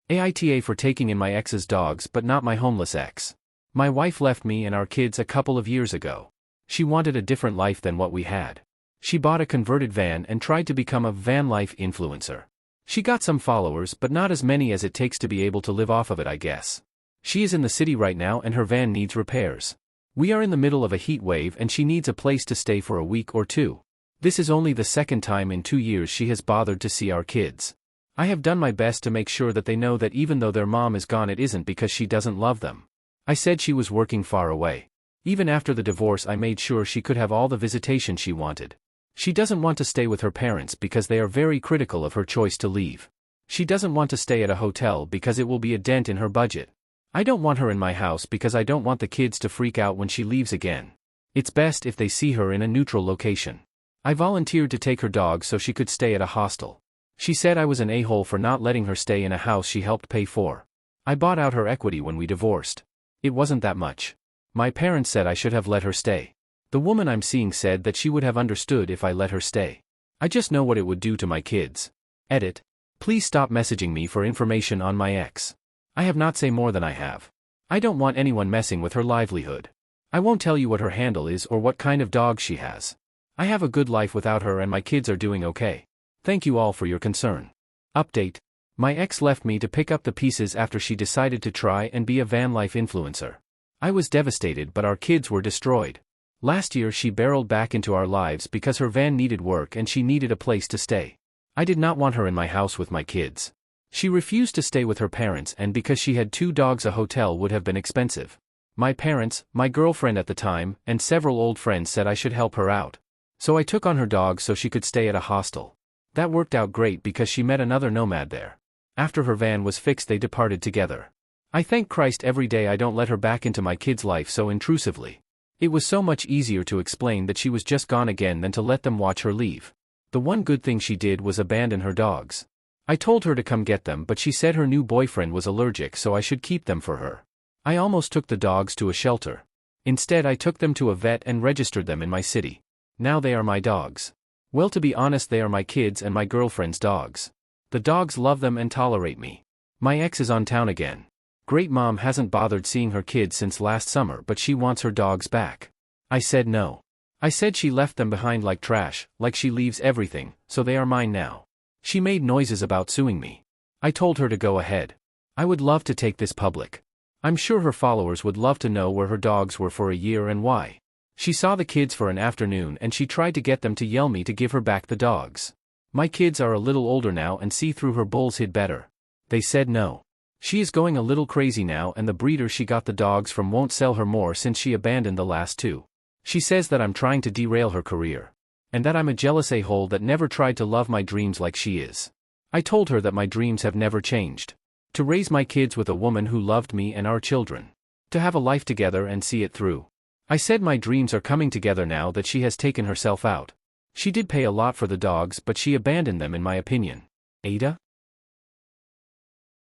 AITA for taking in my ex's dogs but not my homeless ex. My wife left me and our kids a couple of years ago. She wanted a different life than what we had. She bought a converted van and tried to become a van life influencer. She got some followers but not as many as it takes to be able to live off of it, I guess. She is in the city right now and her van needs repairs. We are in the middle of a heat wave and she needs a place to stay for a week or two. This is only the second time in 2 years she has bothered to see our kids. I have done my best to make sure that they know that even though their mom is gone it isn't because she doesn't love them. I said she was working far away. Even after the divorce I made sure she could have all the visitation she wanted. She doesn't want to stay with her parents because they are very critical of her choice to leave. She doesn't want to stay at a hotel because it will be a dent in her budget. I don't want her in my house because I don't want the kids to freak out when she leaves again. It's best if they see her in a neutral location. I volunteered to take her dog so she could stay at a hostel. She said I was an a-hole for not letting her stay in a house she helped pay for. I bought out her equity when we divorced. It wasn't that much. My parents said I should have let her stay. The woman I'm seeing said that she would have understood if I let her stay. I just know what it would do to my kids. Edit. Please stop messaging me for information on my ex. I have not say more than I have. I don't want anyone messing with her livelihood. I won't tell you what her handle is or what kind of dog she has. I have a good life without her and my kids are doing okay. Thank you all for your concern. Update. My ex left me to pick up the pieces after she decided to try and be a van life influencer. I was devastated but our kids were destroyed. Last year she barreled back into our lives because her van needed work and she needed a place to stay. I did not want her in my house with my kids. She refused to stay with her parents and because she had 2 dogs a hotel would have been expensive. My parents, my girlfriend at the time, and several old friends said I should help her out. So I took on her dog so she could stay at a hostel. That worked out great because she met another nomad there. After her van was fixed they departed together. I thank Christ every day I don't let her back into my kids' life so intrusively. It was so much easier to explain that she was just gone again than to let them watch her leave. The one good thing she did was abandon her dogs. I told her to come get them but she said her new boyfriend was allergic so I should keep them for her. I almost took the dogs to a shelter. Instead I took them to a vet and registered them in my city. Now they are my dogs. Well, to be honest, they are my kids and my girlfriend's dogs. The dogs love them and tolerate me. My ex is on town again. Great mom hasn't bothered seeing her kids since last summer but she wants her dogs back. I said no. I said she left them behind like trash, like she leaves everything, so they are mine now. She made noises about suing me. I told her to go ahead. I would love to take this public. I'm sure her followers would love to know where her dogs were for a year and why. She saw the kids for an afternoon and she tried to get them to yell me to give her back the dogs. My kids are a little older now and see through her bullshit better. They said no. She is going a little crazy now and the breeder she got the dogs from won't sell her more since she abandoned the last 2. She says that I'm trying to derail her career. And that I'm a jealous a-hole that never tried to love my dreams like she is. I told her that my dreams have never changed. To raise my kids with a woman who loved me and our children. To have a life together and see it through. I said my dreams are coming together now that she has taken herself out. She did pay a lot for the dogs but she abandoned them in my opinion. AITA?